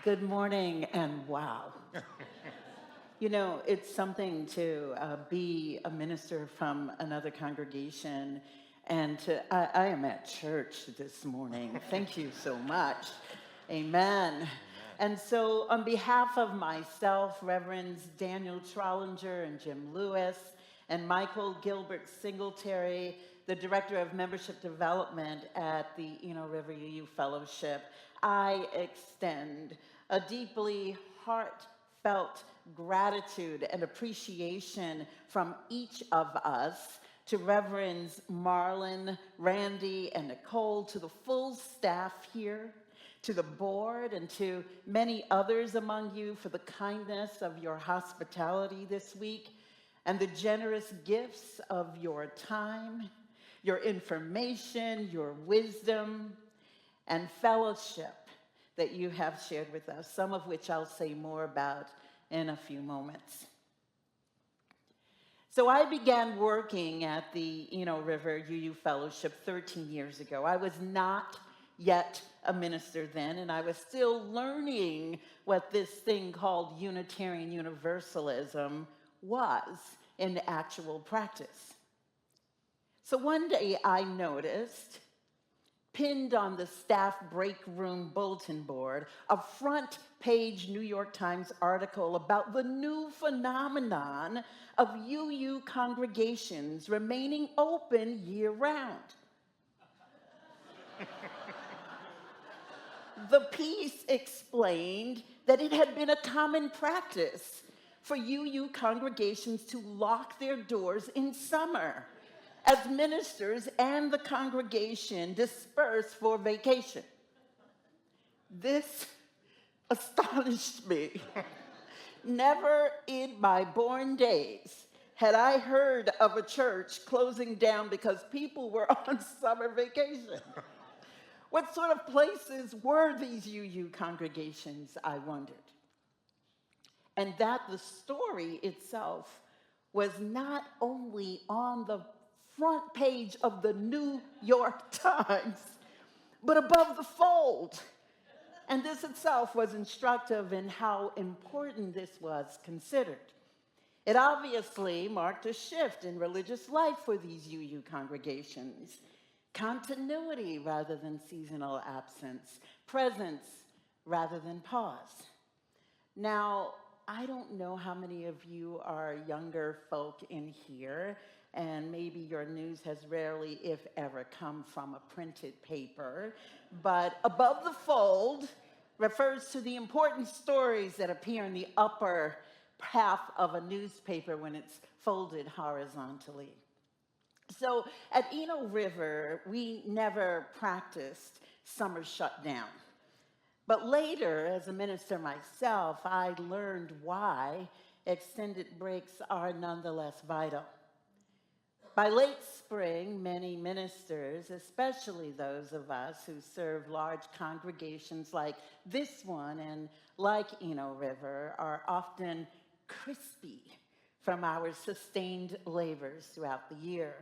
Good morning, and wow. You know, it's something to be a minister from another congregation, and I am at church this morning. Thank you so much. Amen. And so, on behalf of myself, Reverends Daniel Trollinger and Jim Lewis, and Michael Gilbert Singletary, the Director of Membership Development at the Eno River UU Fellowship, I extend a deeply heartfelt gratitude and appreciation from each of us to Reverends Marlon, Randy, and Nicole, to the full staff here, to the board, and to many others among you for the kindness of your hospitality this week and the generous gifts of your time, your information, your wisdom, and fellowship that you have shared with us, some of which I'll say more about in a few moments. So I began working at the Eno River UU Fellowship 13 years ago. I was not yet a minister then, and I was still learning what this thing called Unitarian Universalism was in actual practice. So one day I noticed, pinned on the staff break room bulletin board, a front page New York Times article about the new phenomenon of UU congregations remaining open year-round. The piece explained that it had been a common practice for UU congregations to lock their doors in summer as ministers and the congregation dispersed for vacation. This astonished me. Never in my born days had I heard of a church closing down because people were on summer vacation. What sort of places were these UU congregations, I wondered. And that the story itself was not only on the front page of the New York Times, but above the fold. And this itself was instructive in how important this was considered. It obviously marked a shift in religious life for these UU congregations. Continuity rather than seasonal absence, presence rather than pause. Now, I don't know how many of you are younger folk in here, and maybe your news has rarely, if ever, come from a printed paper, but above the fold refers to the important stories that appear in the upper half of a newspaper when it's folded horizontally. So at Eno River, we never practiced summer shutdown. But later, as a minister myself, I learned why extended breaks are nonetheless vital. By late spring, many ministers, especially those of us who serve large congregations like this one and like Eno River, are often crispy from our sustained labors throughout the year.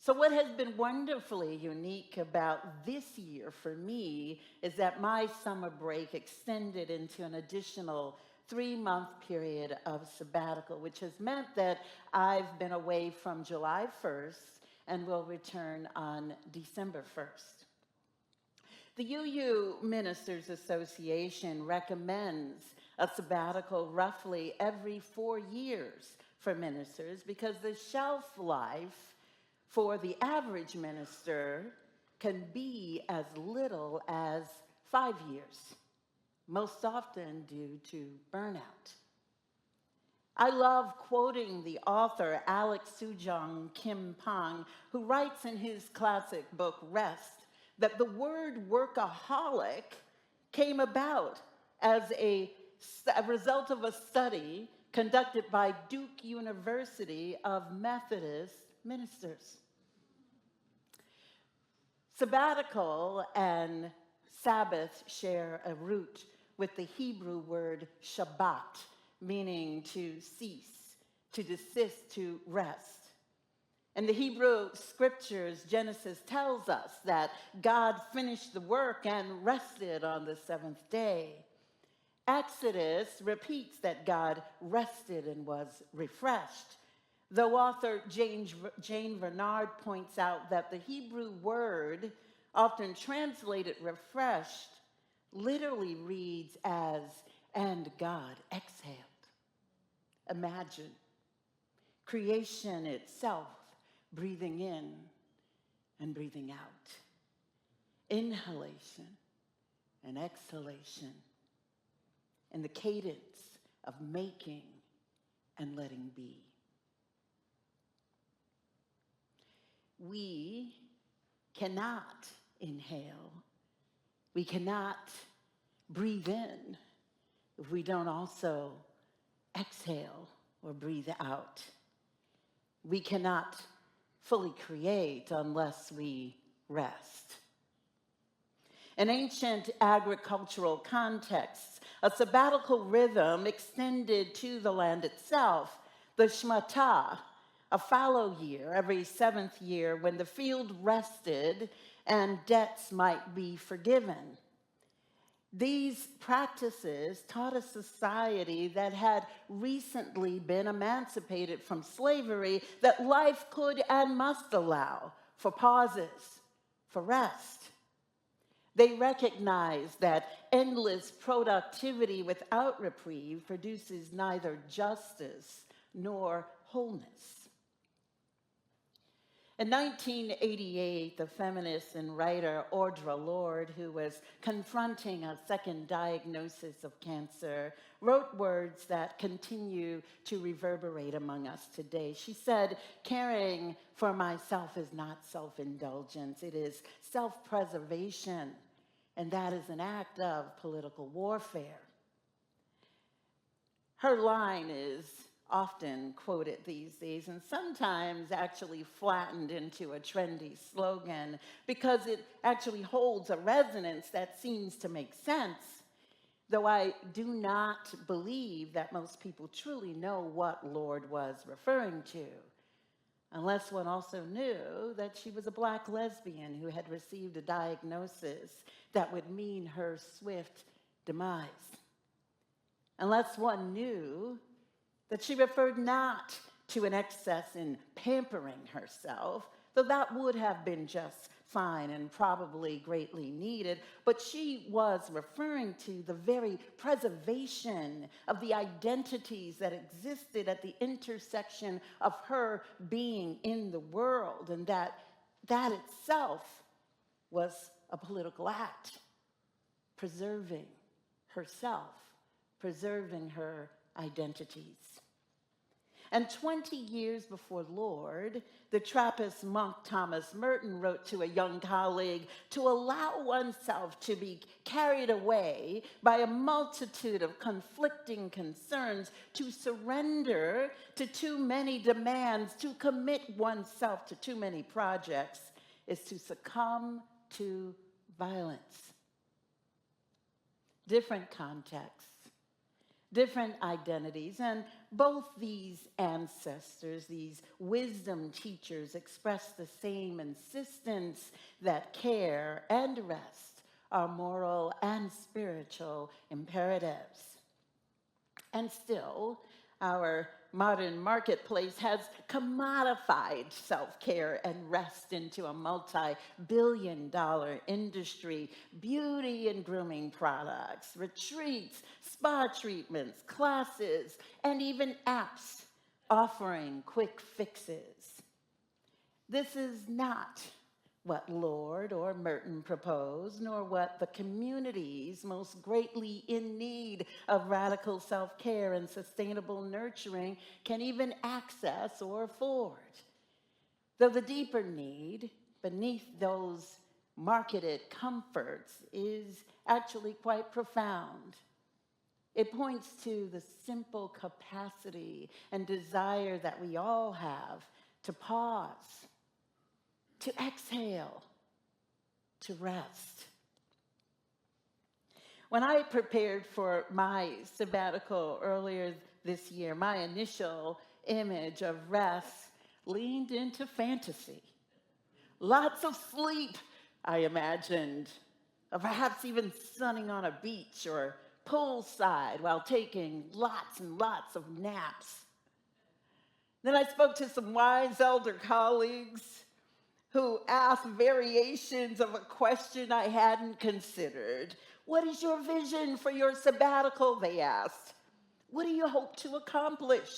So what has been wonderfully unique about this year for me is that my summer break extended into an additional 3-month period of sabbatical, which has meant that I've been away from July 1st and will return on December 1st. The UU Ministers Association recommends a sabbatical roughly every 4 years for ministers because the shelf life for the average minister can be as little as 5 years, most often due to burnout. I love quoting the author Alex Sujong Kim Pang, who writes in his classic book, Rest, that the word workaholic came about as a result of a study conducted by Duke University of Methodist ministers. Sabbatical and Sabbath share a root with the Hebrew word Shabbat, meaning to cease, to desist, to rest. In the Hebrew scriptures, Genesis tells us that God finished the work and rested on the seventh day. Exodus repeats that God rested and was refreshed, though author Jane Bernard points out that the Hebrew word, often translated refreshed, literally reads as, and God exhaled. Imagine creation itself breathing in and breathing out. Inhalation and exhalation. And the cadence of making and letting be. We cannot inhale. We cannot breathe in if we don't also exhale or breathe out. We cannot fully create unless we rest. In ancient agricultural contexts, a sabbatical rhythm extended to the land itself, the Shemitah, a fallow year every seventh year when the field rested and debts might be forgiven. These practices taught a society that had recently been emancipated from slavery that life could and must allow for pauses, for rest. They recognized that endless productivity without reprieve produces neither justice nor wholeness. In 1988, the feminist and writer Audre Lorde, who was confronting a second diagnosis of cancer, wrote words that continue to reverberate among us today. She said, "Caring for myself is not self-indulgence, it is self-preservation, and that is an act of political warfare." Her line is often quoted these days and sometimes actually flattened into a trendy slogan because it actually holds a resonance that seems to make sense, though I do not believe that most people truly know what Lorde was referring to, unless one also knew that she was a Black lesbian who had received a diagnosis that would mean her swift demise. Unless one knew that she referred not to an excess in pampering herself, though that would have been just fine and probably greatly needed, but she was referring to the very preservation of the identities that existed at the intersection of her being in the world, and that itself was a political act, preserving herself, preserving her identities. And 20 years before Lorde, the Trappist monk Thomas Merton wrote to a young colleague to allow oneself to be carried away by a multitude of conflicting concerns, to surrender to too many demands, to commit oneself to too many projects, is to succumb to violence. Different contexts, different identities, and both these ancestors, these wisdom teachers, express the same insistence that care and rest are moral and spiritual imperatives. And still, our modern marketplace has commodified self-care and rest into a multi-billion-dollar industry. Beauty and grooming products, retreats, spa treatments, classes, and even apps offering quick fixes. This is not what Lorde or Merton proposed, nor what the communities most greatly in need of radical self-care and sustainable nurturing can even access or afford. Though the deeper need beneath those marketed comforts is actually quite profound. It points to the simple capacity and desire that we all have to pause, to exhale, to rest. When I prepared for my sabbatical earlier this year, my initial image of rest leaned into fantasy. Lots of sleep, I imagined, or perhaps even sunning on a beach or poolside while taking lots and lots of naps. Then I spoke to some wise elder colleagues who asked variations of a question I hadn't considered. What is your vision for your sabbatical, they asked. What do you hope to accomplish?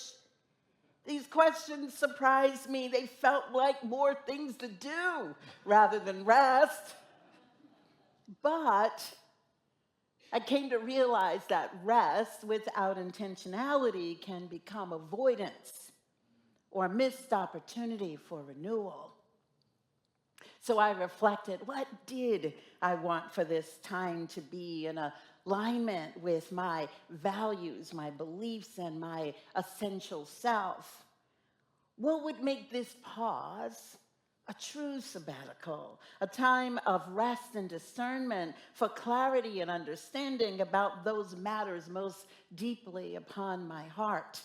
These questions surprised me. They felt like more things to do rather than rest. But I came to realize that rest without intentionality can become avoidance or missed opportunity for renewal. So I reflected, what did I want for this time to be in alignment with my values, my beliefs, and my essential self? What would make this pause a true sabbatical, a time of rest and discernment for clarity and understanding about those matters most deeply upon my heart?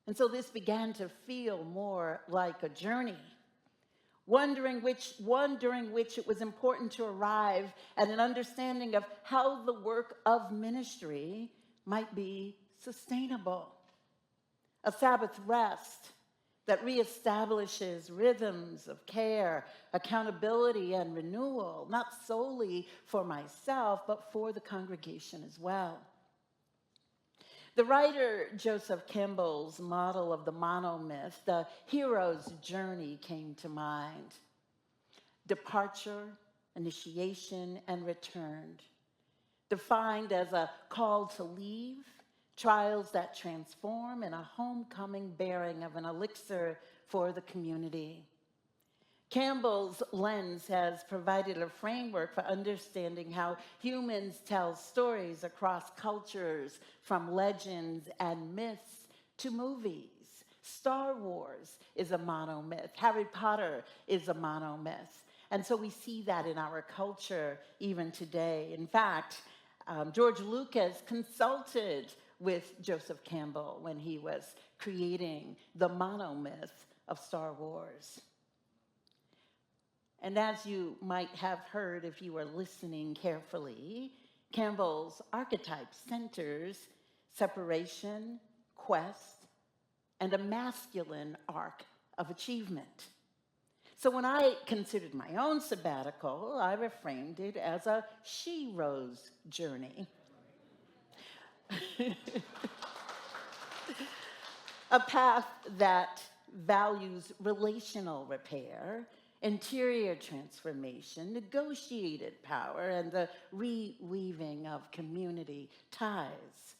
And so this began to feel more like a journey, one during which it was important to arrive at an understanding of how the work of ministry might be sustainable. A Sabbath rest that reestablishes rhythms of care, accountability, and renewal, not solely for myself, but for the congregation as well. The writer Joseph Campbell's model of the monomyth, the hero's journey, came to mind. Departure, initiation, and return, defined as a call to leave, trials that transform, and a homecoming bearing of an elixir for the community. Campbell's lens has provided a framework for understanding how humans tell stories across cultures, from legends and myths to movies. Star Wars is a monomyth. Harry Potter is a monomyth. And so we see that in our culture even today. In fact, George Lucas consulted with Joseph Campbell when he was creating the monomyth of Star Wars. And as you might have heard if you were listening carefully, Campbell's archetype centers separation, quest, and a masculine arc of achievement. So when I considered my own sabbatical, I reframed it as a sheroe's journey. A path that values relational repair, interior transformation, negotiated power, and the reweaving of community ties.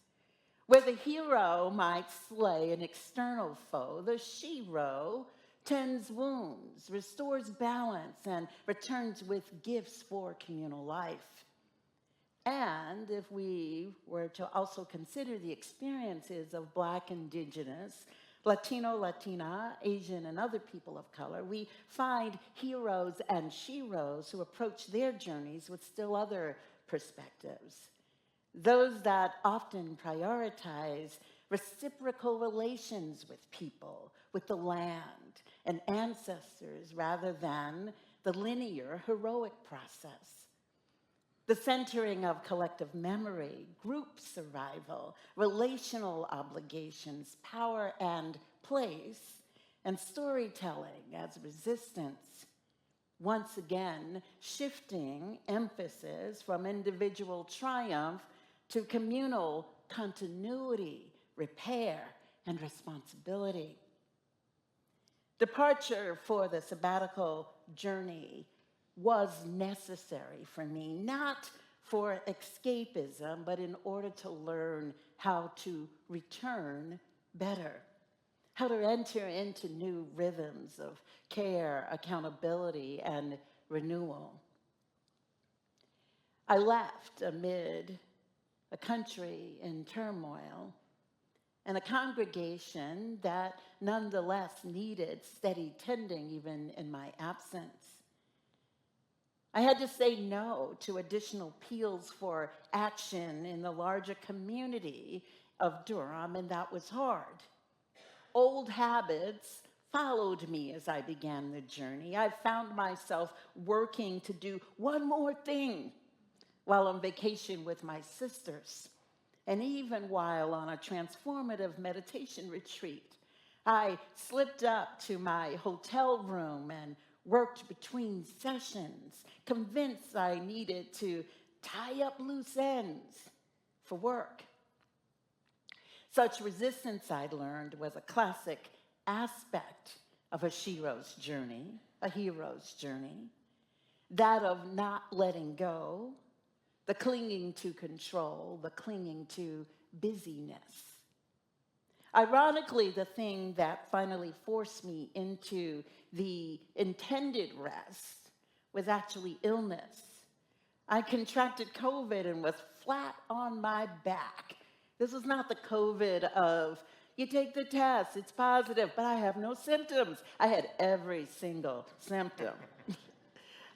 Where the hero might slay an external foe, the sheroe tends wounds, restores balance, and returns with gifts for communal life. And if we were to also consider the experiences of Black, Indigenous, Latino, Latina, Asian, and other people of color, we find heroes and sheroes who approach their journeys with still other perspectives. Those that often prioritize reciprocal relations with people, with the land, and ancestors, rather than the linear, heroic process. The centering of collective memory, group survival, relational obligations, power and place, and storytelling as resistance. Once again, shifting emphasis from individual triumph to communal continuity, repair, and responsibility. Departure for the sabbatical journey was necessary for me, not for escapism, but in order to learn how to return better, how to enter into new rhythms of care, accountability, and renewal. I left amid a country in turmoil and a congregation that nonetheless needed steady tending even in my absence. I had to say no to additional appeals for action in the larger community of Durham, and that was hard. Old habits followed me as I began the journey. I found myself working to do one more thing while on vacation with my sisters, and even while on a transformative meditation retreat. I slipped up to my hotel room and worked between sessions, convinced I needed to tie up loose ends for work. Such resistance, I learned, was a classic aspect of a sheroe's journey, a hero's journey, that of not letting go, the clinging to control, the clinging to busyness. Ironically, the thing that finally forced me into the intended rest was actually illness. I contracted COVID and was flat on my back. This was not the COVID of, you take the test, it's positive, but I have no symptoms. I had every single symptom.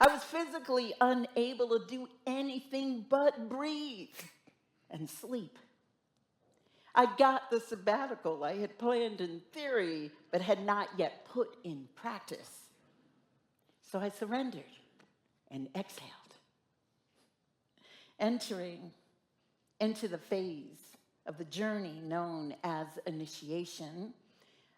I was physically unable to do anything but breathe and sleep. I got the sabbatical I had planned in theory, but had not yet put in practice. So I surrendered and exhaled, entering into the phase of the journey known as initiation.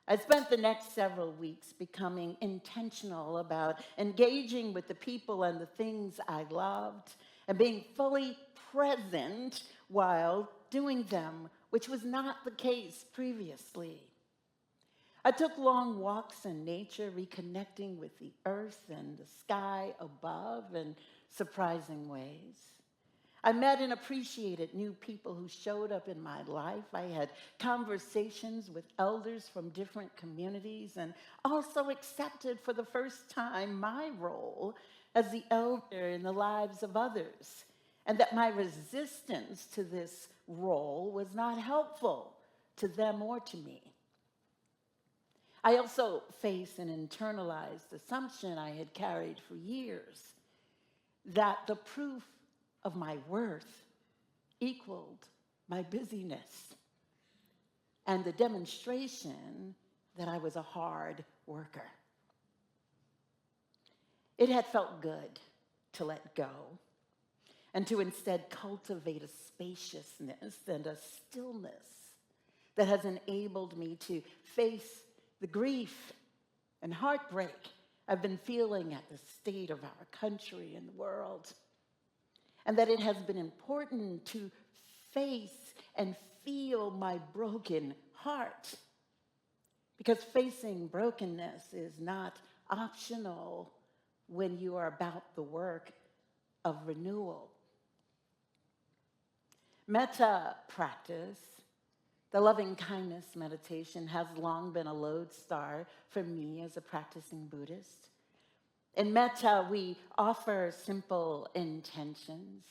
I spent the next several weeks becoming intentional about engaging with the people and the things I loved and being fully present while doing them, which was not the case previously. I took long walks in nature, reconnecting with the earth and the sky above in surprising ways. I met and appreciated new people who showed up in my life. I had conversations with elders from different communities and also accepted for the first time my role as the elder in the lives of others, and that my resistance to this role was not helpful to them or to me. I also faced an internalized assumption I had carried for years, that the proof of my worth equaled my busyness and the demonstration that I was a hard worker. It had felt good to let go and to instead cultivate a spaciousness and a stillness that has enabled me to face the grief and heartbreak I've been feeling at the state of our country and the world. And that it has been important to face and feel my broken heart. Because facing brokenness is not optional when you are about the work of renewal. Metta practice, the loving kindness meditation, has long been a lodestar for me as a practicing Buddhist. In metta, we offer simple intentions.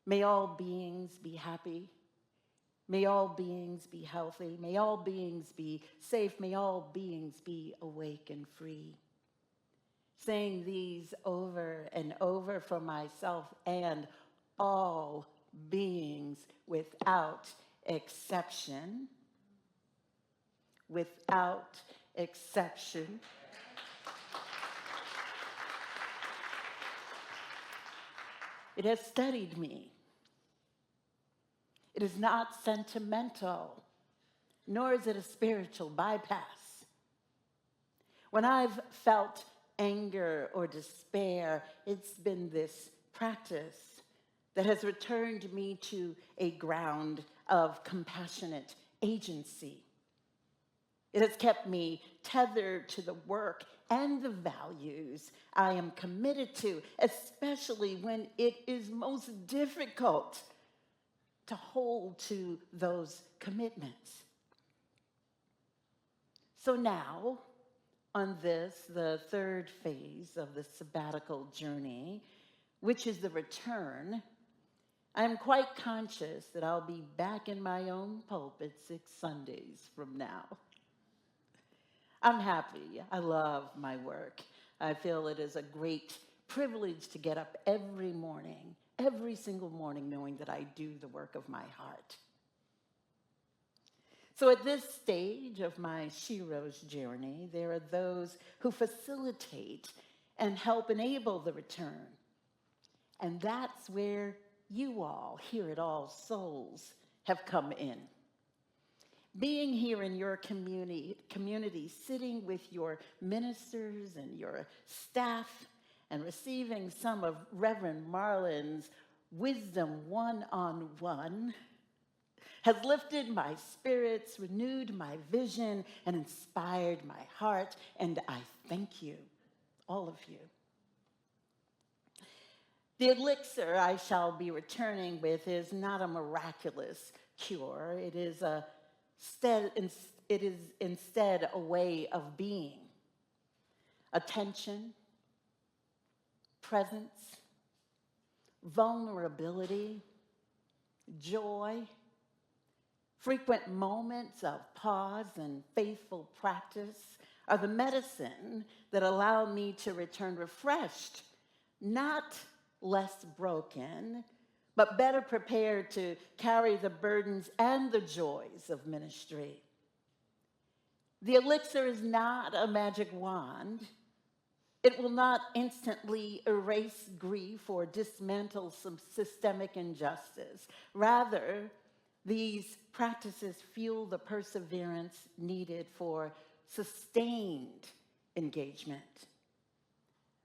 May all beings be happy. May all beings be healthy. May all beings be safe. May all beings be awake and free. Saying these over and over for myself and all beings without exception. Without exception. It has steadied me. It is not sentimental, nor is it a spiritual bypass. When I've felt anger or despair, it's been this practice that has returned me to a ground of compassionate agency. It has kept me tethered to the work and the values I am committed to, especially when it is most difficult to hold to those commitments. So now, on this, the third phase of the sabbatical journey, which is the return, I am quite conscious that I'll be back in my own pulpit 6 Sundays from now. I'm happy. I love my work. I feel it is a great privilege to get up every morning, every single morning, knowing that I do the work of my heart. So at this stage of my sheroe's journey, there are those who facilitate and help enable the return. And that's where you all here at All Souls have come in. Being here in your community, sitting with your ministers and your staff and receiving some of Reverend Marlin's wisdom one-on-one has lifted my spirits, renewed my vision, and inspired my heart, and I thank you, all of you. The elixir I shall be returning with is not a miraculous cure. It is instead a way of being. Attention, presence, vulnerability, joy, frequent moments of pause and faithful practice are the medicine that allow me to return refreshed, not less broken, but better prepared to carry the burdens and the joys of ministry. The elixir is not a magic wand. It will not instantly erase grief or dismantle some systemic injustice. Rather, these practices fuel the perseverance needed for sustained engagement.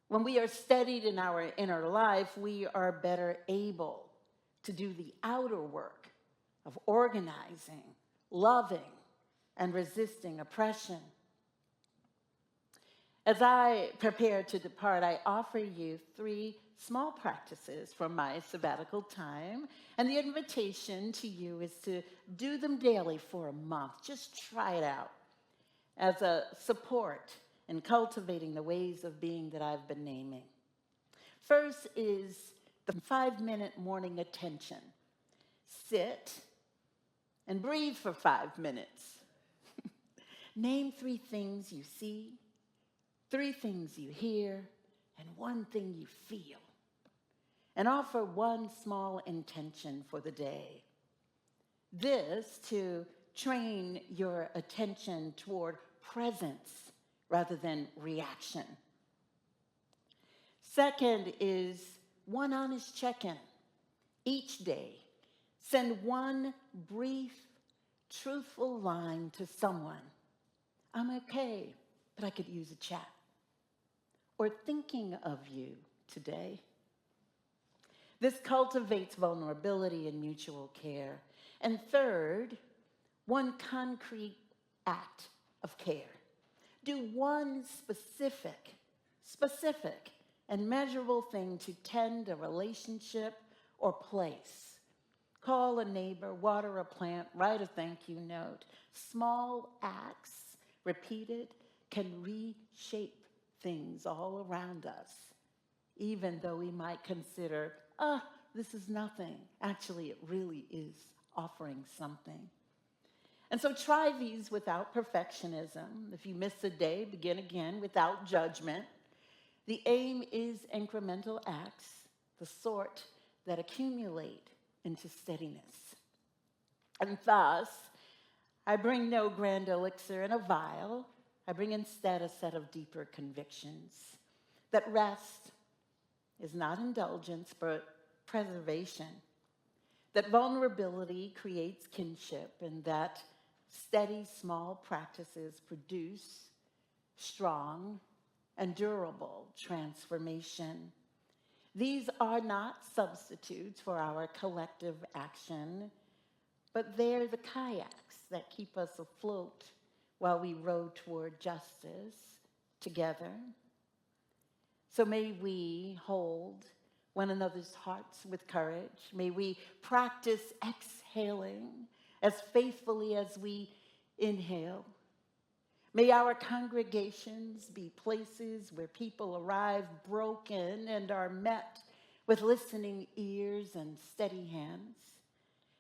When we are steadied in our inner life, we are better able to do the outer work of organizing, loving, and resisting oppression. As I prepare to depart, I offer you 3 small practices from my sabbatical time, and the invitation to you is to do them daily for a month. Just try it out as a support in cultivating the ways of being that I've been naming. First is the 5-minute morning attention. Sit and breathe for 5 minutes. Name 3 things you see, 3 things you hear, and 1 thing you feel. And offer 1 small intention for the day. This to train your attention toward presence rather than reaction. Second is 1 honest check-in. Each day, send 1 brief, truthful line to someone. I'm okay, but I could use a chat. Or thinking of you today. This cultivates vulnerability and mutual care. And third, 1 concrete act of care. Do 1 specific and measurable thing to tend a relationship or place. Call a neighbor, water a plant, write a thank you note. Small acts, repeated, can reshape things all around us, even though we might consider, this is nothing. Actually, it really is offering something. And so try these without perfectionism. If you miss a day, begin again without judgment. The aim is incremental acts, the sort that accumulate into steadiness. And thus, I bring no grand elixir in a vial. I bring instead a set of deeper convictions that rest is not indulgence, but preservation, that vulnerability creates kinship, and that steady small practices produce strong and durable transformation. These are not substitutes for our collective action, but they're the kayaks that keep us afloat while we row toward justice together. So may we hold one another's hearts with courage. May we practice exhaling as faithfully as we inhale. May our congregations be places where people arrive broken and are met with listening ears and steady hands,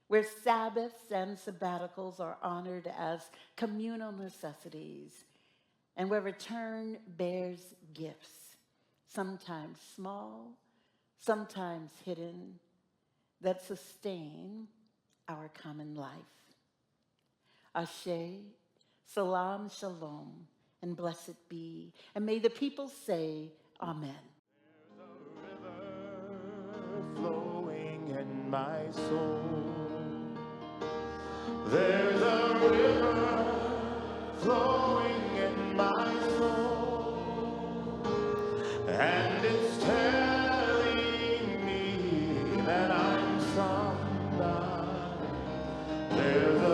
where Sabbaths and sabbaticals are honored as communal necessities, and where return bears gifts, sometimes small, sometimes hidden, that sustain our common life. Ashe, salam, shalom, and blessed be. And may the people say, Amen. Flowing in my soul. There's a river flowing in my soul, and it's telling me that I'm somebody. There's a